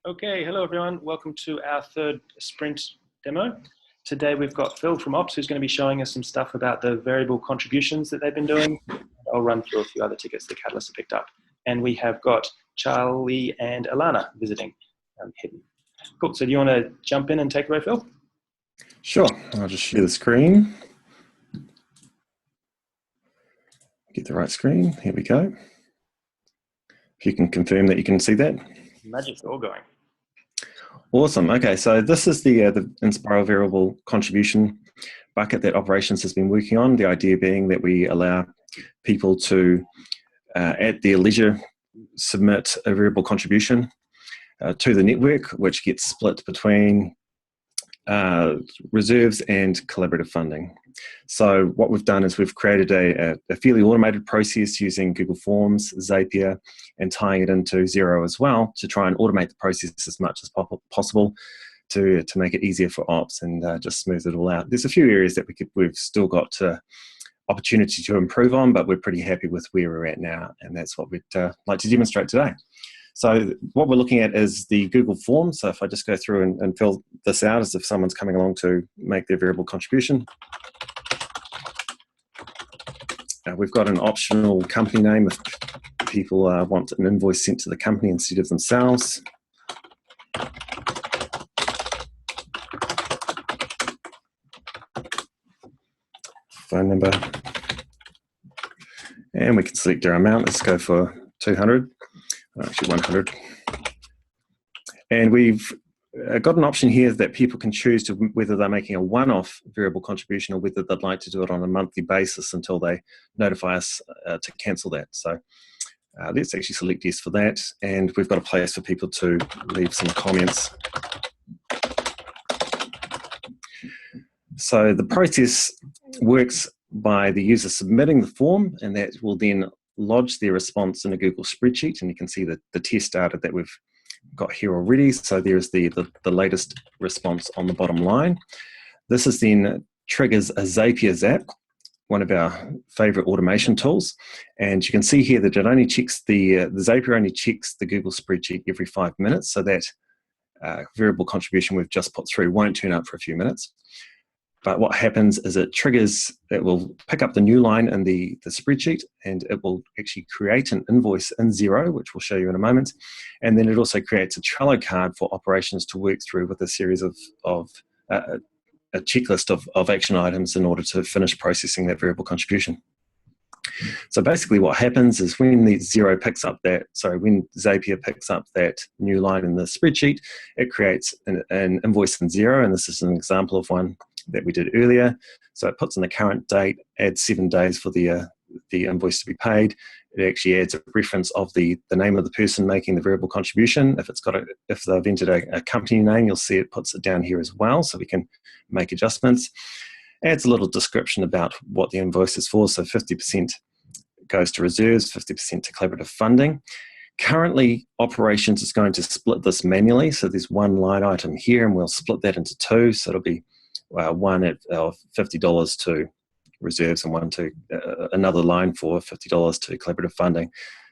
Okay, hello everyone. Welcome to our third sprint demo. Today we've got Phil from Ops who's going to be showing us some stuff about the variable contributions that they've been doing. I'll run through a few other tickets that Catalyst have picked up. And we have got Charlie and Alana visiting hidden. Cool, so do you want to jump in and take away, Phil? Sure, I'll just share the screen. Get the right screen, here we go. If you can confirm that you can see that. Magic's all going. Awesome, okay, so this is the Inspiral variable contribution bucket that operations has been working on. The idea being that we allow people to, at their leisure, submit a variable contribution to the network, which gets split between reserves and collaborative funding. So what we've done is we've created a fairly automated process using Google Forms, Zapier, and tying it into Xero as well to try and automate the process as much as possible to make it easier for ops and just smooth it all out. There's a few areas that we've still got opportunity to improve on, but we're pretty happy with where we're at now, and that's what we'd like to demonstrate today. So what we're looking at is the Google form. So if I just go through and fill this out as if someone's coming along to make their variable contribution. We've got an optional company name if people want an invoice sent to the company instead of themselves. Phone number. And we can select our amount. Let's go for 200. Actually 100. And we've got an option here that people can choose to whether they're making a one-off variable contribution or whether they'd like to do it on a monthly basis until they notify us to cancel that. So let's actually select yes for that. And we've got a place for people to leave some comments. So the process works by the user submitting the form, and that will then lodge their response in a Google spreadsheet, and you can see the test data that we've got here already. So there's the latest response on the bottom line. This is then triggers a Zapier app, one of our favorite automation tools, and you can see here that it only checks the Zapier only checks the Google spreadsheet every 5 minutes, so that variable contribution we've just put through won't turn up for a few minutes. But what happens is it will pick up the new line in the spreadsheet, and it will actually create an invoice in Xero, which we'll show you in a moment. And then it also creates a Trello card for operations to work through with a series of a checklist of action items in order to finish processing that variable contribution. So basically what happens is when Zapier picks up that new line in the spreadsheet, it creates an invoice in Xero, and this is an example of one that we did earlier. So it puts in the current date, adds 7 days for the invoice to be paid. It actually adds a reference of the name of the person making the variable contribution. If they've entered a company name, you'll see it puts it down here as well, so we can make adjustments. Adds a little description about what the invoice is for. So 50% goes to reserves, 50% to collaborative funding. Currently, operations is going to split this manually. So there's one line item here, and we'll split that into two. So it'll be one at $50 to reserves and one to another line for $50 to collaborative funding.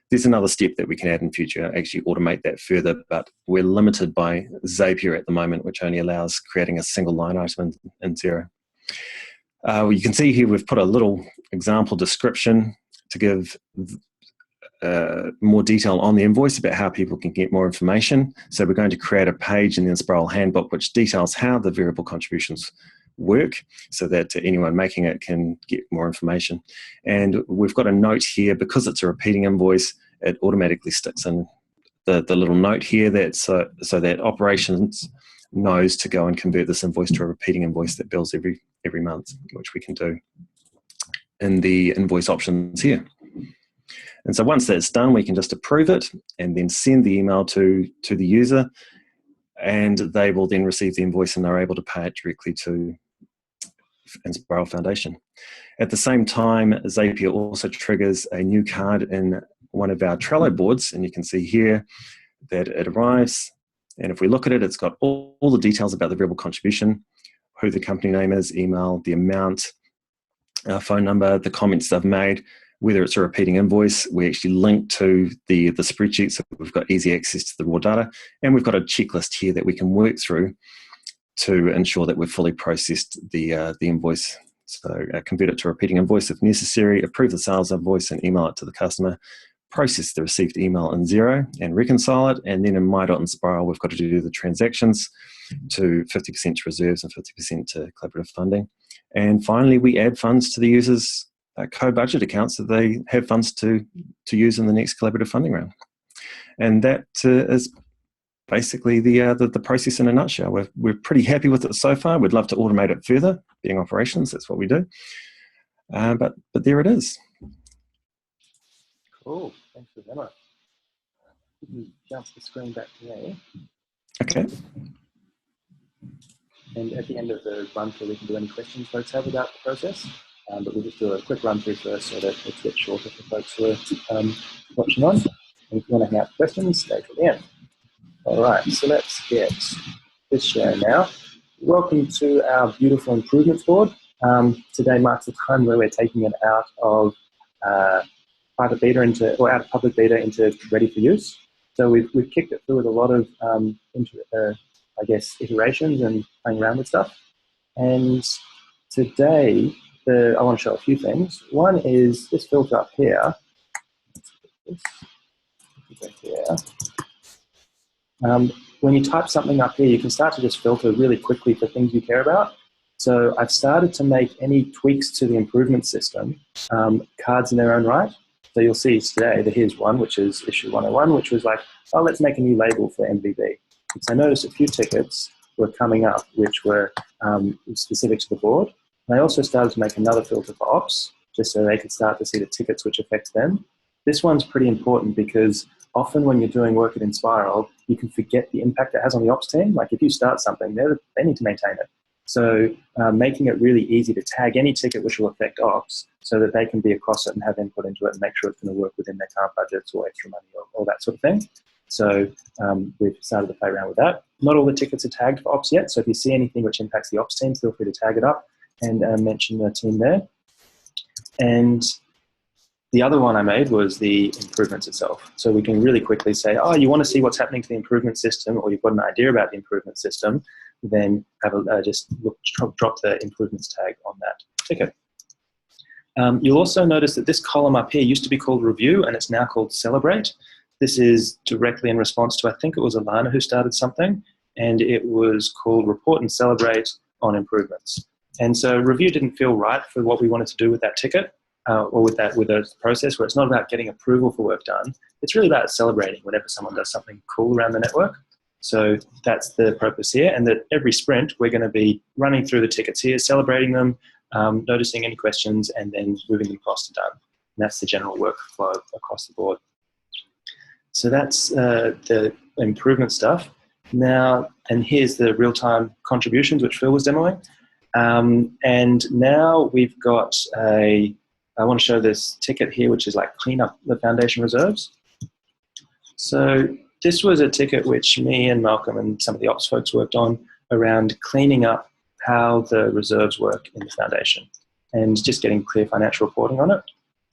There's another step that we can add in future, actually automate that further, but we're limited by Zapier at the moment, which only allows creating a single line item in Xero. You can see here we've put a little example description to give more detail on the invoice about how people can get more information. So we're going to create a page in the Inspiral handbook which details how the variable contributions work so that anyone making it can get more information. And we've got a note here, because it's a repeating invoice, it automatically sticks in the little note here that so that operations knows to go and convert this invoice to a repeating invoice that bills every month, which we can do in the invoice options here. And so once that's done, we can just approve it and then send the email to the user, and they will then receive the invoice and they're able to pay it directly to Inspiral Foundation. At the same time, Zapier also triggers a new card in one of our Trello boards, and you can see here that it arrives. And if we look at it, it's got all the details about the variable contribution, who the company name is, email, the amount, phone number, the comments they've made, Whether it's a repeating invoice, we actually link to the spreadsheet, so we've got easy access to the raw data, and we've got a checklist here that we can work through to ensure that we've fully processed the invoice. So convert it to a repeating invoice if necessary, approve the sales invoice and email it to the customer, process the received email in Xero and reconcile it, and then in my.enspiral we've got to do the transactions to 50% to reserves and 50% to collaborative funding. And finally, we add funds to the users' co-budget accounts so they have funds to use in the next collaborative funding round. And that is basically the process in a nutshell. We're pretty happy with it so far. We'd love to automate it further. Being operations, that's what we do. But there it is. Cool. Thanks for the demo. Jump the screen back to me. Okay. And at the end of the run through, we can do any questions folks have about the process. But we'll just do a quick run through first so that it's a bit shorter for folks who are watching on. And if you want to hang out questions, stay till the end. All right, so let's get this sharing now. Welcome to our beautiful improvements board. Today marks the time where we're taking it out of private beta out of public beta into ready for use. So we've kicked it through with a lot of I guess iterations and playing around with stuff. And today I want to show a few things. One is this filter up here. When you type something up here, you can start to just filter really quickly for things you care about. So I've started to make any tweaks to the improvement system cards in their own right. So you'll see today that here's one, which is issue 101, which was like, oh, let's make a new label for MVB. Because I noticed a few tickets were coming up which were specific to the board. And I also started to make another filter for ops, just so they could start to see the tickets which affect them. This one's pretty important because often when you're doing work at Enspiral, you can forget the impact it has on the ops team. Like if you start something, they need to maintain it. So making it really easy to tag any ticket which will affect ops so that they can be across it and have input into it and make sure it's going to work within their current budgets or extra money or all that sort of thing. So we've started to play around with that. Not all the tickets are tagged for ops yet, so if you see anything which impacts the ops team, feel free to tag it up and mention the team there. And the other one I made was the improvements itself. So we can really quickly say, oh, you want to see what's happening to the improvement system, or you've got an idea about the improvement system, then have just drop the improvements tag on that ticket. You'll also notice that this column up here used to be called review, and it's now called celebrate. This is directly in response to, I think it was Alana who started something, and it was called report and celebrate on improvements. And so review didn't feel right for what we wanted to do with that ticket. Or with a process where it's not about getting approval for work done. It's really about celebrating whenever someone does something cool around the network. So that's the purpose here. And that every sprint, we're going to be running through the tickets here, celebrating them, noticing any questions, and then moving them across to done. And that's the general workflow across the board. So that's the improvement stuff. Now, and here's the real-time contributions, which Phil was demoing. And now we've got I want to show this ticket here, which is like clean up the foundation reserves. So this was a ticket which me and Malcolm and some of the ops folks worked on around cleaning up how the reserves work in the foundation and just getting clear financial reporting on it.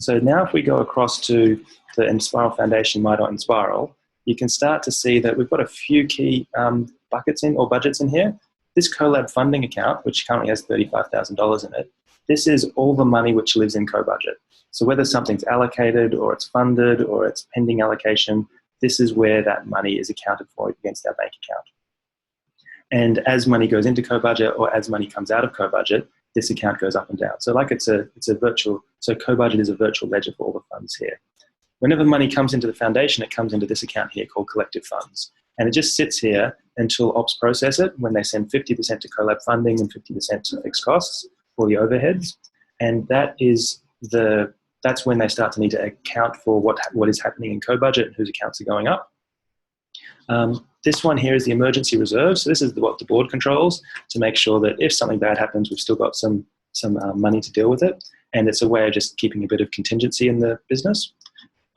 So now if we go across to the Enspiral Foundation, my.enspiral, you can start to see that we've got a few key buckets in or budgets in here. This collab funding account, which currently has $35,000 in it, this is all the money which lives in co-budget. So whether something's allocated or it's funded or it's pending allocation, this is where that money is accounted for against our bank account. And as money goes into co-budget or as money comes out of co-budget, this account goes up and down. So like it's a virtual, so co-budget is a virtual ledger for all the funds here. Whenever money comes into the foundation, it comes into this account here called collective funds. And it just sits here until ops process it when they send 50% to collab funding and 50% to fixed costs for the overheads. And that's when they start to need to account for what is happening in co-budget and whose accounts are going up. This one here is the emergency reserve. So this is what the board controls to make sure that if something bad happens, we've still got some money to deal with it. And it's a way of just keeping a bit of contingency in the business.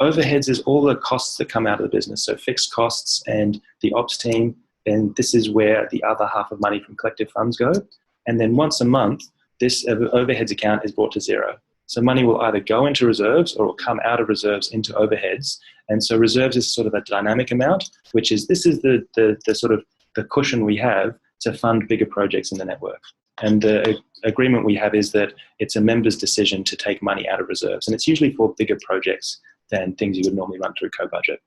Overheads is all the costs that come out of the business. So fixed costs and the ops team. And this is where the other half of money from collective funds go. And then once a month, this overheads account is brought to zero. So money will either go into reserves or will come out of reserves into overheads. And so reserves is sort of a dynamic amount, which is, this is the sort of the cushion we have to fund bigger projects in the network. And the agreement we have is that it's a member's decision to take money out of reserves. And it's usually for bigger projects than things you would normally run through co-budget.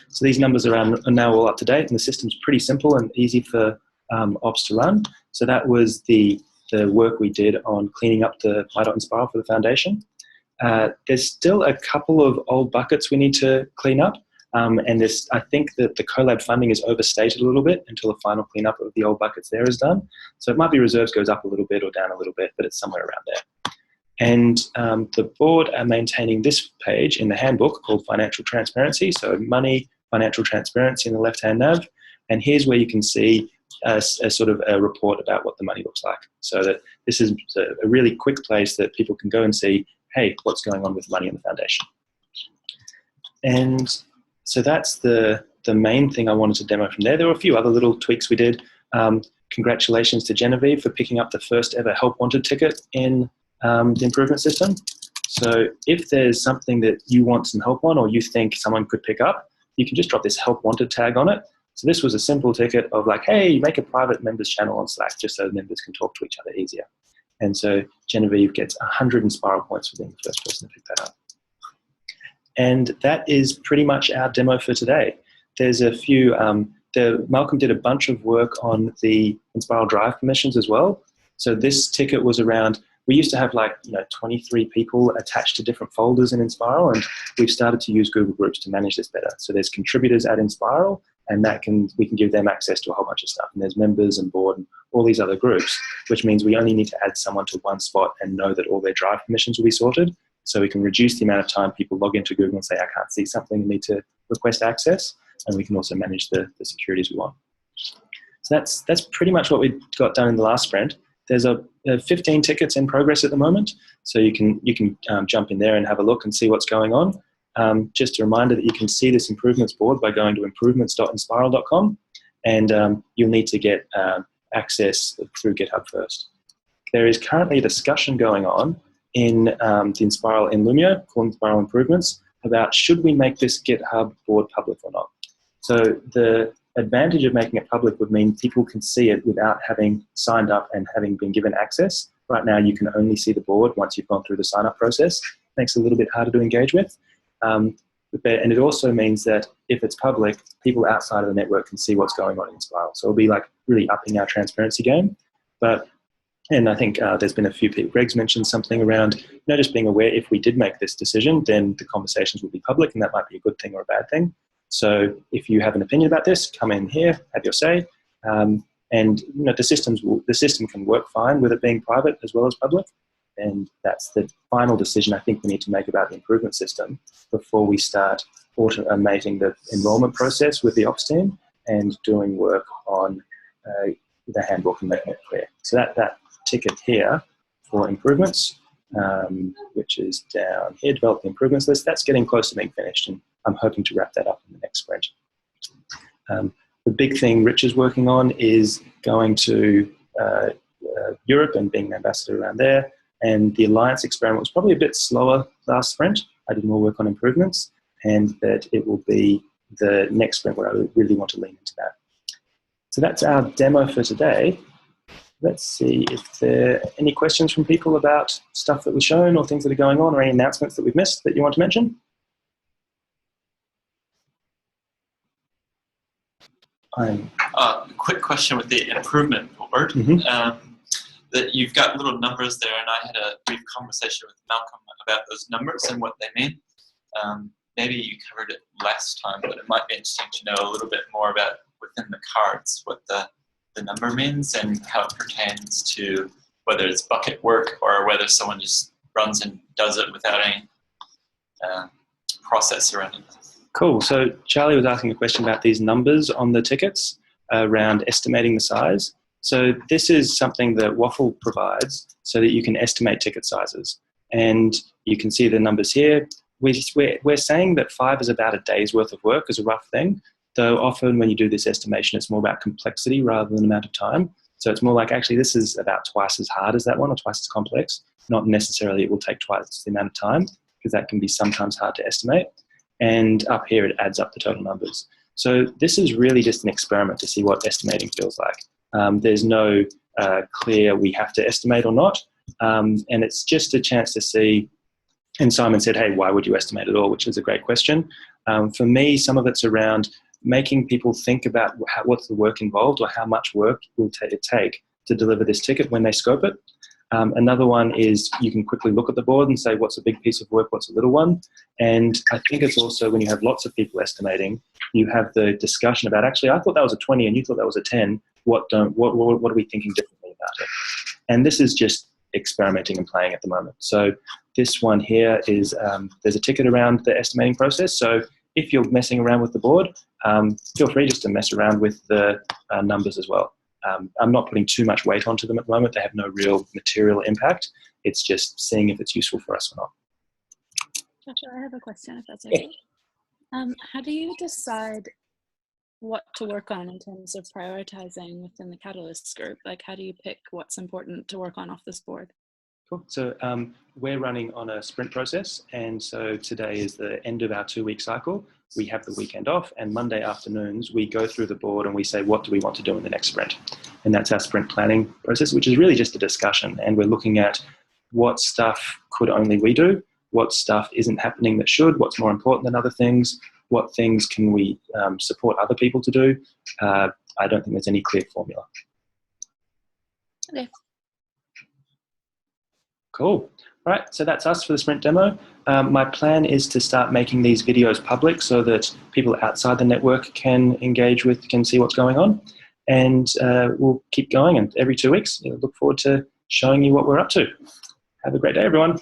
So these numbers are now all up to date, and the system's pretty simple and easy for ops to run. So that was the work we did on cleaning up the my.enspiral for the foundation. There's still a couple of old buckets we need to clean up. And I think that the collab funding is overstated a little bit until the final cleanup of the old buckets there is done. So it might be reserves goes up a little bit or down a little bit, but it's somewhere around there. And the board are maintaining this page in the handbook called Financial Transparency. So money, financial transparency in the left-hand nav. And here's where you can see a sort of a report about what the money looks like. So that this is a really quick place that people can go and see, hey, what's going on with money in the foundation. And so that's the main thing I wanted to demo from there. There were a few other little tweaks we did. Congratulations to Genevieve for picking up the first ever Help Wanted ticket in the improvement system. So if there's something that you want some help on or you think someone could pick up, you can just drop this Help Wanted tag on it. So this was a simple ticket of like, hey, make a private members channel on Slack just so members can talk to each other easier. And so Genevieve gets 100 Inspiral points for being the first person to pick that up. And that is pretty much our demo for today. There's a few, Malcolm did a bunch of work on the Inspiral Drive permissions as well. So this ticket was around, we used to have 23 people attached to different folders in Inspiral, and we've started to use Google Groups to manage this better. So there's contributors at Inspiral, and we can give them access to a whole bunch of stuff. And there's members and board and all these other groups, which means we only need to add someone to one spot and know that all their Drive permissions will be sorted. So we can reduce the amount of time people log into Google and say, I can't see something and need to request access. And we can also manage the securities we want. So that's pretty much what we got done in the last sprint. There's 15 tickets in progress at the moment. So you can jump in there and have a look and see what's going on. Just a reminder that you can see this improvements board by going to improvements.enspiral.com, and you'll need to get access through GitHub first. There is currently a discussion going on in the Inspiral in Lumio, called Inspiral Improvements, about should we make this GitHub board public or not. So the advantage of making it public would mean people can see it without having signed up and having been given access. Right now you can only see the board once you've gone through the sign up process. Makes it a little bit harder to engage with. And it also means that if it's public, people outside of the network can see what's going on in Inspiral. So it'll be like really upping our transparency game. And I think there's been a few people, Greg's mentioned something around, just being aware if we did make this decision, then the conversations will be public, and that might be a good thing or a bad thing. So if you have an opinion about this, come in here, have your say. And the system can work fine with it being private as well as public. And that's the final decision I think we need to make about the improvement system before we start automating the enrollment process with the ops team and doing work on the handbook and making it clear. So that ticket here for improvements, which is down here, develop the improvements list, that's getting close to being finished, and I'm hoping to wrap that up in the next sprint. The big thing Rich is working on is going to Europe and being an ambassador around there, and the Alliance experiment was probably a bit slower last sprint. I did more work on improvements, and that it will be the next sprint where I really want to lean into that. So that's our demo for today. Let's see if there are any questions from people about stuff that was shown or things that are going on, or any announcements that we've missed that you want to mention. Quick question with the improvement board. That you've got little numbers there, and I had a brief conversation with Malcolm about those numbers and what they mean. Maybe you covered it last time, but it might be interesting to know a little bit more about within the cards what the number means and how it pertains to whether it's bucket work or whether someone just runs and does it without any process around it. Cool. So Charlie was asking a question about these numbers on the tickets around estimating the size. So this is something that Waffle provides so that you can estimate ticket sizes. And you can see the numbers here. We're saying that 5 is about a day's worth of work as a rough thing, though often when you do this estimation, it's more about complexity rather than amount of time. So it's more like, actually, this is about twice as hard as that one or twice as complex. Not necessarily it will take twice the amount of time, because that can be sometimes hard to estimate. And up here, it adds up the total numbers. So this is really just an experiment to see what estimating feels like. There's no clear we have to estimate or not. And it's just a chance to see. And Simon said, hey, why would you estimate at all? Which is a great question. For me, some of it's around making people think about what's the work involved, or how much work will it take to deliver this ticket when they scope it. Another one is you can quickly look at the board and say, what's a big piece of work, what's a little one? And I think it's also when you have lots of people estimating, you have the discussion about, actually, I thought that was a 20 and you thought that was a 10. What are we thinking differently about it? And this is just experimenting and playing at the moment. So this one here is, there's a ticket around the estimating process. So if you're messing around with the board, feel free just to mess around with the numbers as well. I'm not putting too much weight onto them at the moment. They have no real material impact. It's just seeing if it's useful for us or not. Joshua, I have a question, if that's okay. How do you decide what to work on in terms of prioritizing within the Catalysts group? Like, how do you pick what's important to work on off this board? Cool. So we're running on a sprint process, and so today is the end of our 2-week cycle. We have the weekend off, and Monday afternoons we go through the board and we say, what do we want to do in the next sprint? And that's our sprint planning process, which is really just a discussion, and we're looking at what stuff could only we do, what stuff isn't happening that should, what's more important than other things, what things can we support other people to do. I don't think there's any clear formula. Okay. Cool. All right, so that's us for the sprint demo. My plan is to start making these videos public so that people outside the network can engage with, can see what's going on. And we'll keep going, and every 2 weeks, look forward to showing you what we're up to. Have a great day, everyone.